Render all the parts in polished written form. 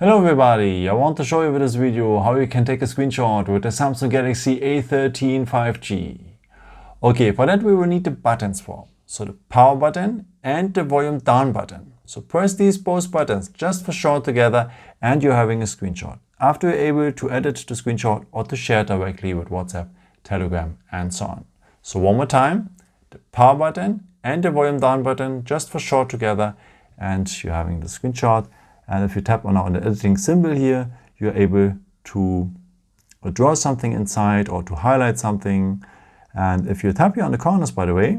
Hello everybody, I want to show you with this video how you can take a screenshot with the Samsung Galaxy A13 5G. Okay, for that we will need the buttons for. So the power button and the volume down button. So press these both buttons just for short together and you're having a screenshot. After you're able to edit the screenshot or to share directly with WhatsApp, Telegram and so on. So one more time, the power button and the volume down button just for short together and you're having the screenshot. And if you tap on the editing symbol here, you're able to draw something inside or to highlight something. And if you tap here on the corners, by the way,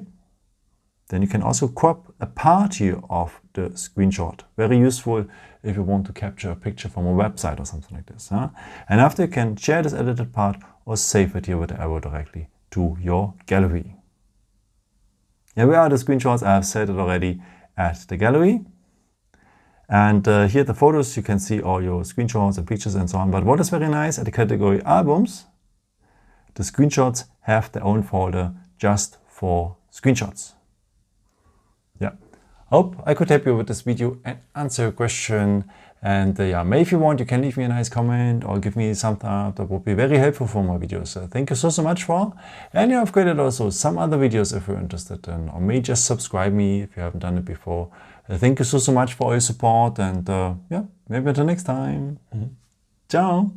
then you can also crop a part here of the screenshot. Very useful if you want to capture a picture from a website or something like this. Huh? And after you can share this edited part or save it here with the arrow directly to your gallery. Here we are, the screenshots. I have set it already at the gallery. And here the photos, you can see all your screenshots and pictures and so on. But what is very nice, at the category albums, the screenshots have their own folder just for screenshots. Yeah, hope I could help you with this video and answer your question. And yeah, maybe if you want, you can leave me a nice comment or give me some thumbs up. That would be very helpful for my videos. Thank you so much for. And yeah, I've created also some other videos if you're interested in, or maybe just subscribe me if you haven't done it before. Thank you so much for all your support and yeah, maybe until next time. Ciao.